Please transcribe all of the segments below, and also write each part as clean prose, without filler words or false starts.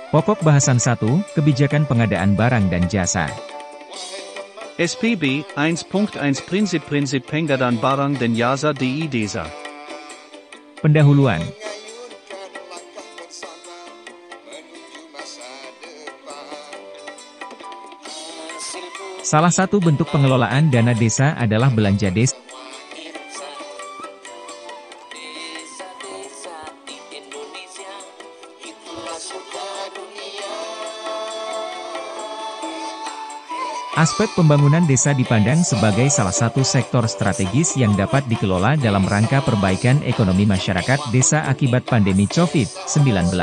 Pokok bahasan 1, kebijakan pengadaan barang dan jasa. SPB 1.1 Prinsip pengadaan barang dan jasa di desa. Pendahuluan. Salah satu bentuk pengelolaan dana desa adalah belanja desa. Aspek pembangunan desa dipandang sebagai salah satu sektor strategis yang dapat dikelola dalam rangka perbaikan ekonomi masyarakat desa akibat pandemi COVID-19.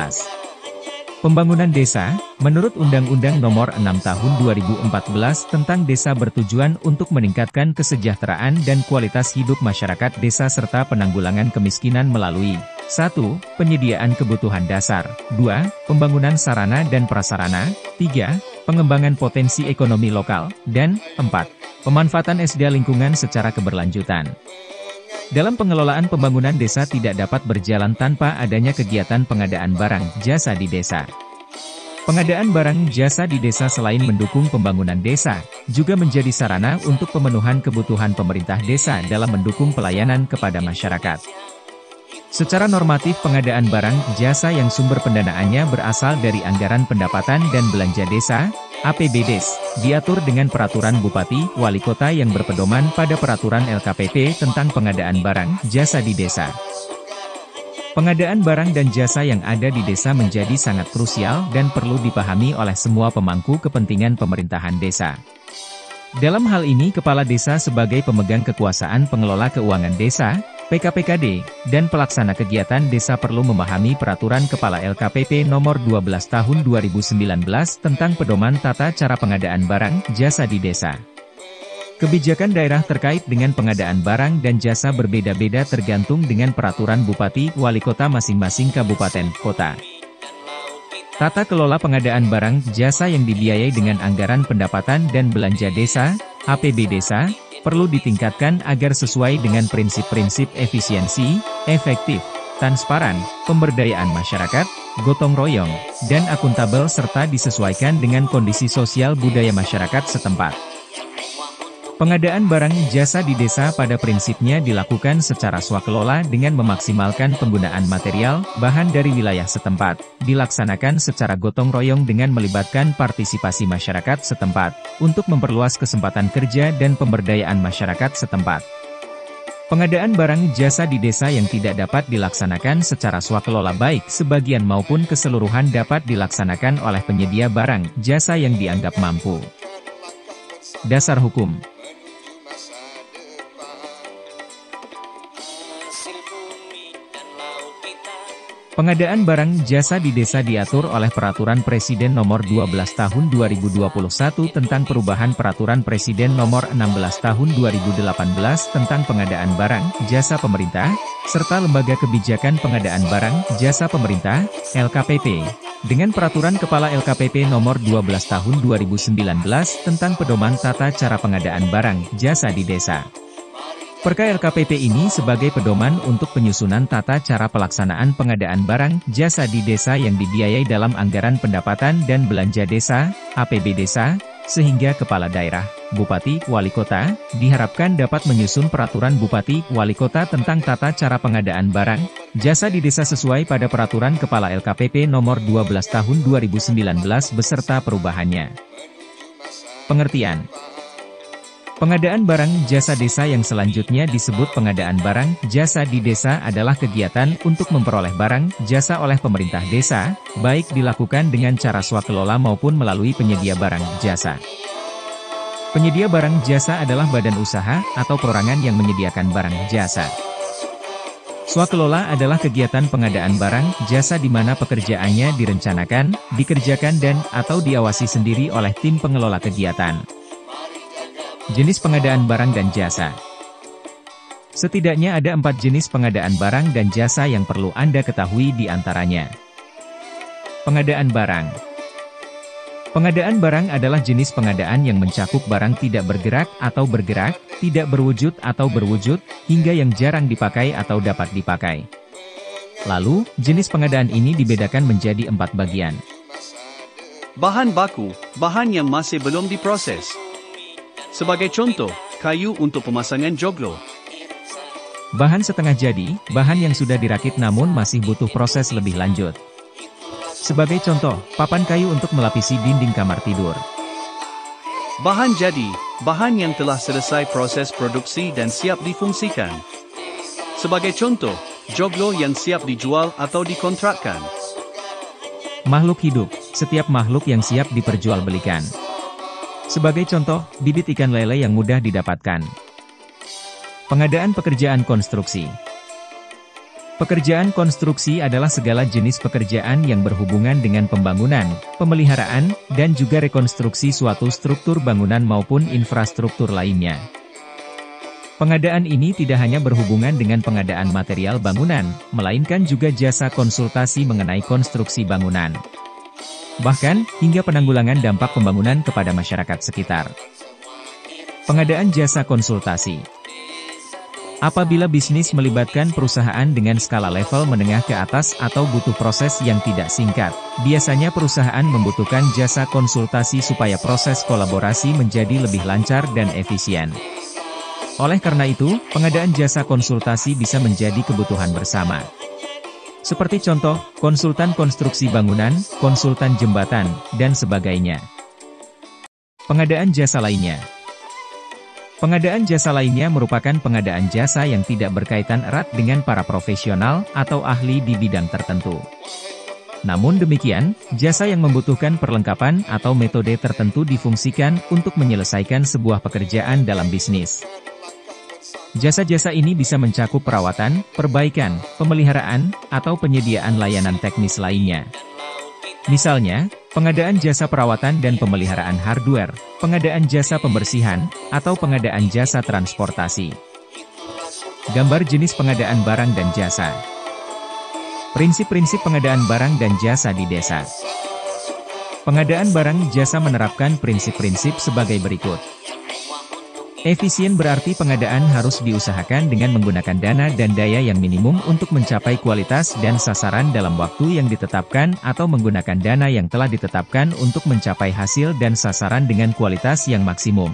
Pembangunan desa, menurut Undang-Undang Nomor 6 Tahun 2014 tentang Desa bertujuan untuk meningkatkan kesejahteraan dan kualitas hidup masyarakat desa serta penanggulangan kemiskinan melalui 1. Penyediaan kebutuhan dasar, 2. Pembangunan sarana dan prasarana, 3. Pengembangan potensi ekonomi lokal, dan 4. Pemanfaatan SDA lingkungan secara keberlanjutan. Dalam pengelolaan pembangunan desa tidak dapat berjalan tanpa adanya kegiatan pengadaan barang jasa di desa. Pengadaan barang jasa di desa selain mendukung pembangunan desa, juga menjadi sarana untuk pemenuhan kebutuhan pemerintah desa dalam mendukung pelayanan kepada masyarakat. Secara normatif pengadaan barang jasa yang sumber pendanaannya berasal dari anggaran pendapatan dan belanja desa, APBDes, diatur dengan peraturan Bupati, Wali Kota yang berpedoman pada peraturan LKPP tentang pengadaan barang jasa di desa. Pengadaan barang dan jasa yang ada di desa menjadi sangat krusial dan perlu dipahami oleh semua pemangku kepentingan pemerintahan desa. Dalam hal ini Kepala Desa sebagai pemegang kekuasaan pengelola keuangan desa, PKPKD, dan pelaksana kegiatan desa perlu memahami peraturan Kepala LKPP Nomor 12 Tahun 2019 tentang pedoman tata cara pengadaan barang jasa di desa. Kebijakan daerah terkait dengan pengadaan barang dan jasa berbeda-beda tergantung dengan peraturan Bupati Wali Kota masing-masing kabupaten kota. Tata kelola pengadaan barang jasa yang dibiayai dengan anggaran pendapatan dan belanja desa, APB desa, perlu ditingkatkan agar sesuai dengan prinsip-prinsip efisiensi, efektif, transparan, pemberdayaan masyarakat, gotong royong, dan akuntabel serta disesuaikan dengan kondisi sosial budaya masyarakat setempat. Pengadaan barang jasa di desa pada prinsipnya dilakukan secara swakelola dengan memaksimalkan penggunaan material, bahan dari wilayah setempat, dilaksanakan secara gotong royong dengan melibatkan partisipasi masyarakat setempat, untuk memperluas kesempatan kerja dan pemberdayaan masyarakat setempat. Pengadaan barang jasa di desa yang tidak dapat dilaksanakan secara swakelola baik sebagian maupun keseluruhan dapat dilaksanakan oleh penyedia barang jasa yang dianggap mampu. Dasar hukum. Pengadaan barang jasa di desa diatur oleh Peraturan Presiden Nomor 12 Tahun 2021 tentang perubahan Peraturan Presiden Nomor 16 Tahun 2018 tentang pengadaan barang jasa pemerintah, serta Lembaga Kebijakan Pengadaan Barang Jasa Pemerintah, LKPP, dengan Peraturan Kepala LKPP Nomor 12 Tahun 2019 tentang pedoman tata cara pengadaan barang jasa di desa. Perka LKPP ini sebagai pedoman untuk penyusunan tata cara pelaksanaan pengadaan barang jasa di desa yang dibiayai dalam anggaran pendapatan dan belanja desa, APB desa, sehingga Kepala Daerah, Bupati, Wali Kota, diharapkan dapat menyusun peraturan Bupati, Wali Kota tentang tata cara pengadaan barang jasa di desa sesuai pada Peraturan Kepala LKPP Nomor 12 Tahun 2019 beserta perubahannya. Pengertian. Pengadaan barang jasa desa yang selanjutnya disebut pengadaan barang jasa di desa adalah kegiatan untuk memperoleh barang jasa oleh pemerintah desa, baik dilakukan dengan cara swakelola maupun melalui penyedia barang jasa. Penyedia barang jasa adalah badan usaha atau perorangan yang menyediakan barang jasa. Swakelola adalah kegiatan pengadaan barang jasa di mana pekerjaannya direncanakan, dikerjakan dan/atau diawasi sendiri oleh tim pengelola kegiatan. Jenis pengadaan barang dan jasa. Setidaknya ada 4 jenis pengadaan barang dan jasa yang perlu Anda ketahui di antaranya. Pengadaan barang. Pengadaan barang adalah jenis pengadaan yang mencakup barang tidak bergerak atau bergerak, tidak berwujud atau berwujud, hingga yang jarang dipakai atau dapat dipakai. Lalu, jenis pengadaan ini dibedakan menjadi 4 bagian. Bahan baku, bahan yang masih belum diproses. Sebagai contoh, kayu untuk pemasangan joglo. Bahan setengah jadi, bahan yang sudah dirakit namun masih butuh proses lebih lanjut. Sebagai contoh, papan kayu untuk melapisi dinding kamar tidur. Bahan jadi, bahan yang telah selesai proses produksi dan siap difungsikan. Sebagai contoh, joglo yang siap dijual atau dikontrakkan. Makhluk hidup, setiap makhluk yang siap diperjualbelikan. Sebagai contoh, bibit ikan lele yang mudah didapatkan. Pengadaan pekerjaan konstruksi. Pekerjaan konstruksi adalah segala jenis pekerjaan yang berhubungan dengan pembangunan, pemeliharaan, dan juga rekonstruksi suatu struktur bangunan maupun infrastruktur lainnya. Pengadaan ini tidak hanya berhubungan dengan pengadaan material bangunan, melainkan juga jasa konsultasi mengenai konstruksi bangunan. Bahkan, hingga penanggulangan dampak pembangunan kepada masyarakat sekitar. Pengadaan jasa konsultasi. Apabila bisnis melibatkan perusahaan dengan skala level menengah ke atas atau butuh proses yang tidak singkat, biasanya perusahaan membutuhkan jasa konsultasi supaya proses kolaborasi menjadi lebih lancar dan efisien. Oleh karena itu, pengadaan jasa konsultasi bisa menjadi kebutuhan bersama. Seperti contoh, konsultan konstruksi bangunan, konsultan jembatan, dan sebagainya. Pengadaan jasa lainnya. Pengadaan jasa lainnya merupakan pengadaan jasa yang tidak berkaitan erat dengan para profesional atau ahli di bidang tertentu. Namun demikian, jasa yang membutuhkan perlengkapan atau metode tertentu difungsikan untuk menyelesaikan sebuah pekerjaan dalam bisnis. Jasa-jasa ini bisa mencakup perawatan, perbaikan, pemeliharaan, atau penyediaan layanan teknis lainnya. Misalnya, pengadaan jasa perawatan dan pemeliharaan hardware, pengadaan jasa pembersihan, atau pengadaan jasa transportasi. Gambar jenis pengadaan barang dan jasa. Prinsip-prinsip pengadaan barang dan jasa di desa. Pengadaan barang jasa menerapkan prinsip-prinsip sebagai berikut. Efisien berarti pengadaan harus diusahakan dengan menggunakan dana dan daya yang minimum untuk mencapai kualitas dan sasaran dalam waktu yang ditetapkan atau menggunakan dana yang telah ditetapkan untuk mencapai hasil dan sasaran dengan kualitas yang maksimum.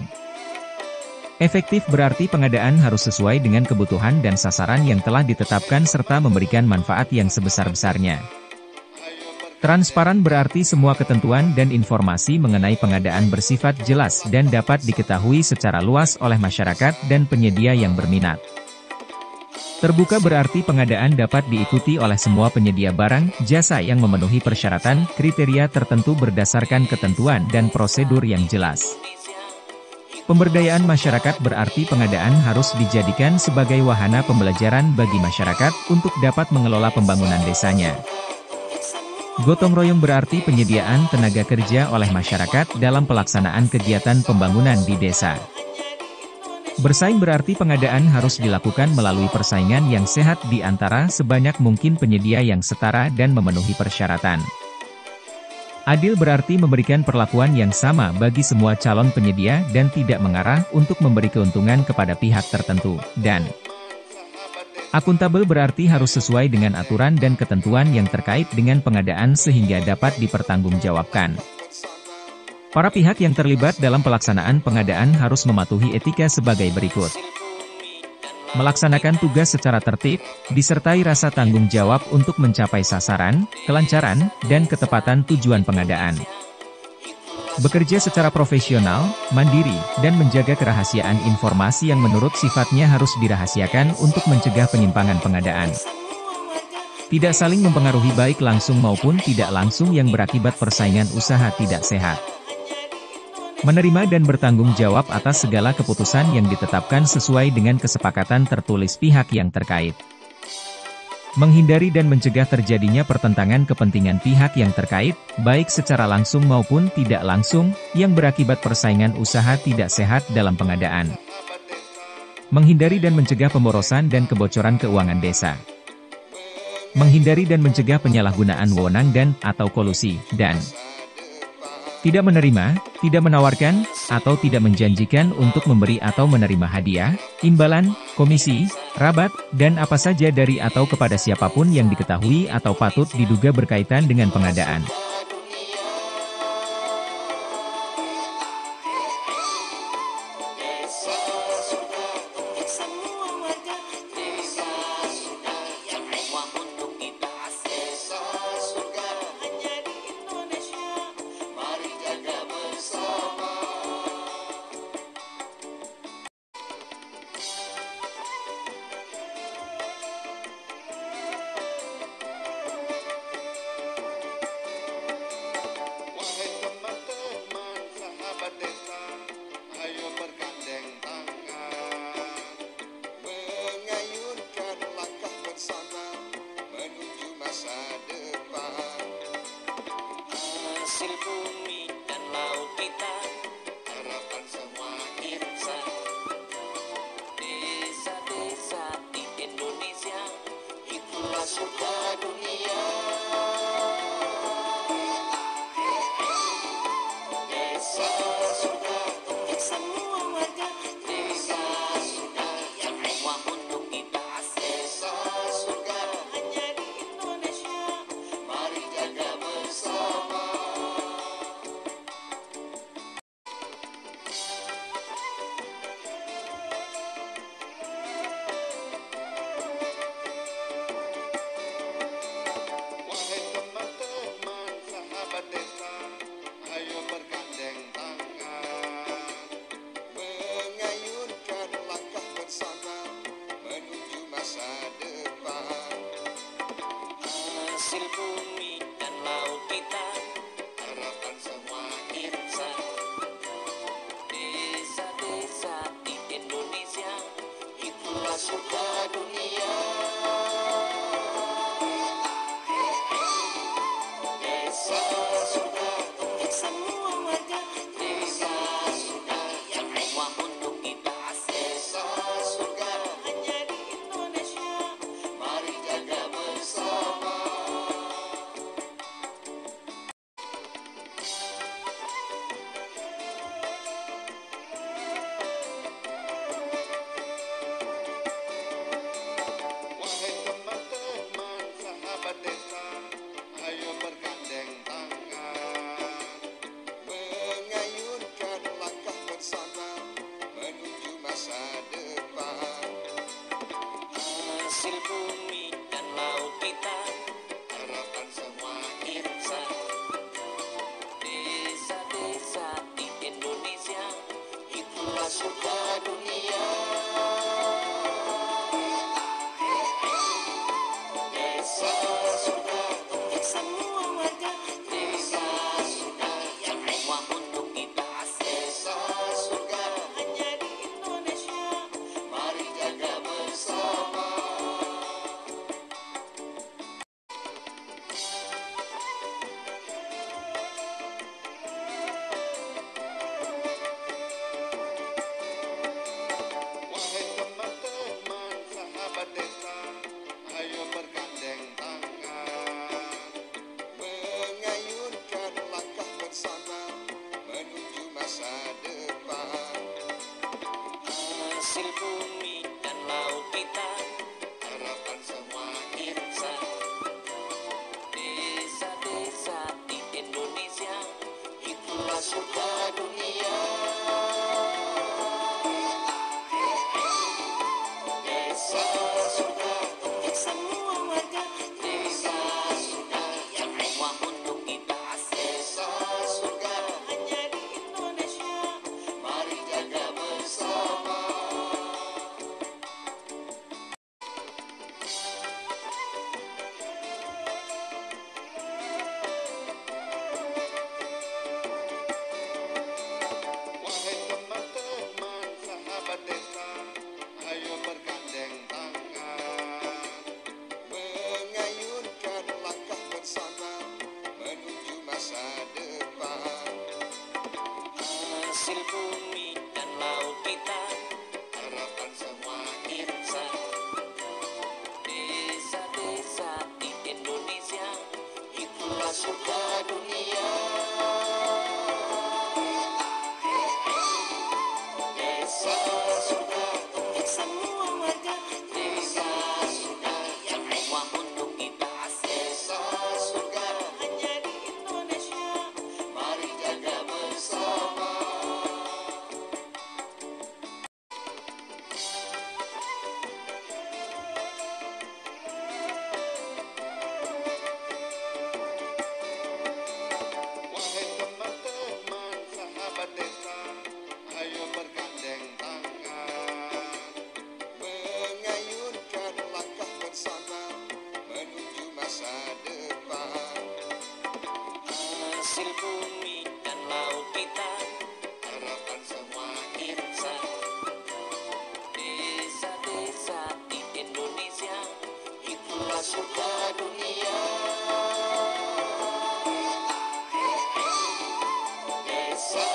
Efektif berarti pengadaan harus sesuai dengan kebutuhan dan sasaran yang telah ditetapkan serta memberikan manfaat yang sebesar-besarnya. Transparan berarti semua ketentuan dan informasi mengenai pengadaan bersifat jelas dan dapat diketahui secara luas oleh masyarakat dan penyedia yang berminat. Terbuka berarti pengadaan dapat diikuti oleh semua penyedia barang, jasa yang memenuhi persyaratan, kriteria tertentu berdasarkan ketentuan dan prosedur yang jelas. Pemberdayaan masyarakat berarti pengadaan harus dijadikan sebagai wahana pembelajaran bagi masyarakat untuk dapat mengelola pembangunan desanya. Gotong royong berarti penyediaan tenaga kerja oleh masyarakat dalam pelaksanaan kegiatan pembangunan di desa. Bersaing berarti pengadaan harus dilakukan melalui persaingan yang sehat di antara sebanyak mungkin penyedia yang setara dan memenuhi persyaratan. Adil berarti memberikan perlakuan yang sama bagi semua calon penyedia dan tidak mengarah untuk memberi keuntungan kepada pihak tertentu, dan akuntabel berarti harus sesuai dengan aturan dan ketentuan yang terkait dengan pengadaan sehingga dapat dipertanggungjawabkan. Para pihak yang terlibat dalam pelaksanaan pengadaan harus mematuhi etika sebagai berikut. Melaksanakan tugas secara tertib, disertai rasa tanggung jawab untuk mencapai sasaran, kelancaran, dan ketepatan tujuan pengadaan. Bekerja secara profesional, mandiri, dan menjaga kerahasiaan informasi yang menurut sifatnya harus dirahasiakan untuk mencegah penyimpangan pengadaan. Tidak saling mempengaruhi baik langsung maupun tidak langsung yang berakibat persaingan usaha tidak sehat. Menerima dan bertanggung jawab atas segala keputusan yang ditetapkan sesuai dengan kesepakatan tertulis pihak yang terkait. Menghindari dan mencegah terjadinya pertentangan kepentingan pihak yang terkait, baik secara langsung maupun tidak langsung, yang berakibat persaingan usaha tidak sehat dalam pengadaan. Menghindari dan mencegah pemborosan dan kebocoran keuangan desa. Menghindari dan mencegah penyalahgunaan wewenang dan/atau kolusi, dan tidak menerima, tidak menawarkan, atau tidak menjanjikan untuk memberi atau menerima hadiah, imbalan, komisi, rabat, dan apa saja dari atau kepada siapapun yang diketahui atau patut diduga berkaitan dengan pengadaan. Hasil bumi dan laut kita, harapan semua insan. Desa-desa di Indonesia, itulah surga dunia. Desa surga untuk semua warga. Desa surga yang semua untuk kita. Desa surga hanya di Indonesia. Mari jaga bersama. Wahai teman-teman sahabat desa, ayo bergandeng tangan, mengayunkan langkah bersama menuju masa depan. Hasil bumi dan laut kita, Harapan semua insan. Desa-desa di Indonesia, itulah surga dunia. Desa surga untuk semua warga. Desa surga yang semua untuk kita. Desa surga hanya di Indonesia. Mari jaga bersama. Wahai teman-teman sahabat desa, ayo bergandeng tangan, mengayunkan langkah bersama menuju masa depan. Hasil bumi dan laut kita, Harapan semua insan. Desa-desa di Indonesia, itulah surga dunia. Desa surga untuk semua warga. Desa surga yang semua untuk kita. Desa surga hanya di Indonesia. Mari jaga bersama. Wahai teman-teman sahabat desa, ayo bergandeng tangan, mengayunkan langkah bersama menuju masa depan. Hasil bumi dan laut kita, Harapan semua insan. Desa-desa di Indonesia, itulah surga dunia. Desa surga untuk semua warga. Desa surga yang semua untuk kita. Desa surga hanya di Indonesia. Mari jaga bersama. Wahai teman-teman sahabat desa, ayo bergandeng tangan, mengayunkan langkah bersama menuju masa depan. Hasil bumi dan laut kita, Harapan semua insan. Desa-desa di Indonesia, itulah surga dunia. Desa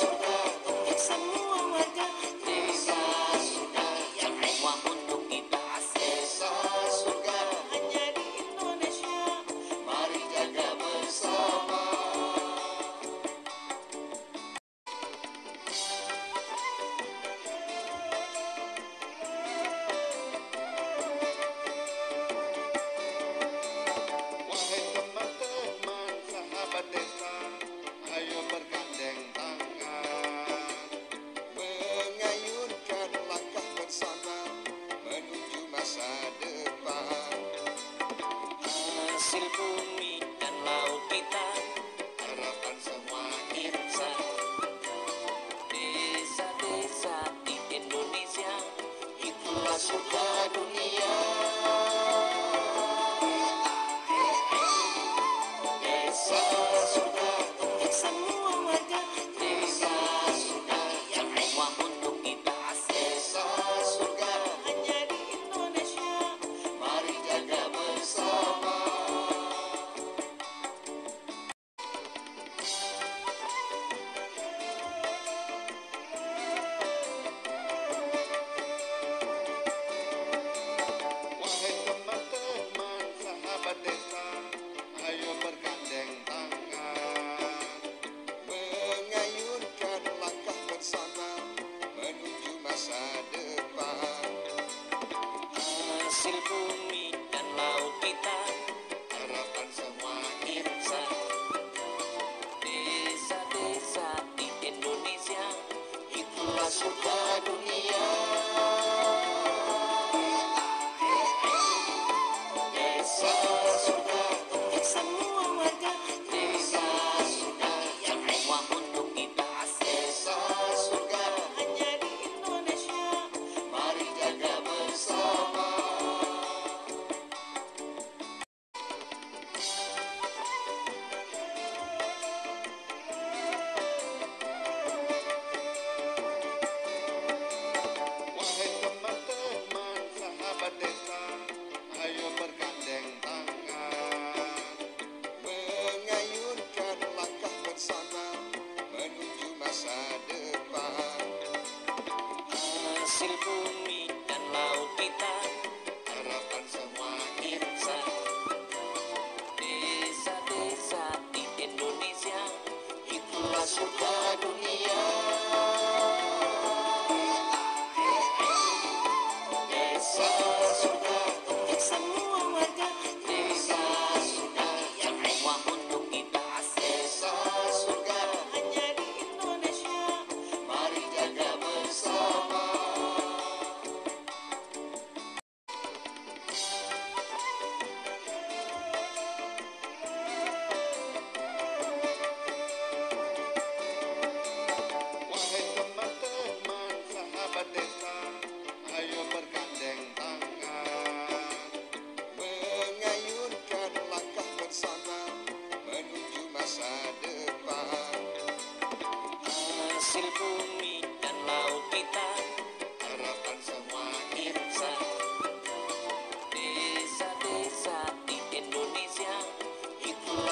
surga untuk semua warga. Desa surga yang semua untuk kita. Desa surga hanya di Indonesia. Mari jaga bersama.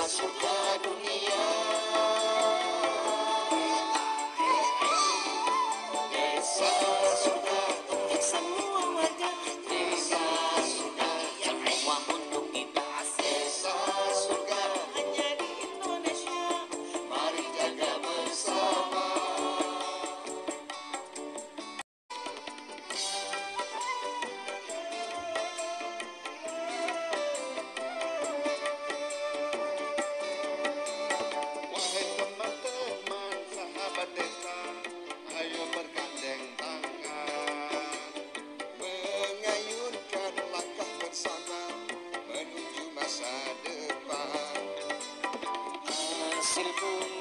surga dunia. Desa surga untuk semua warga. Desa surga yang semua untuk kita. Desa surga hanya di Indonesia. Mari jaga bersama. Wahai teman-teman sahabat desa, ayo bergandeng tangan, mengayunkan langkah bersama menuju masa depan. Hasil bumi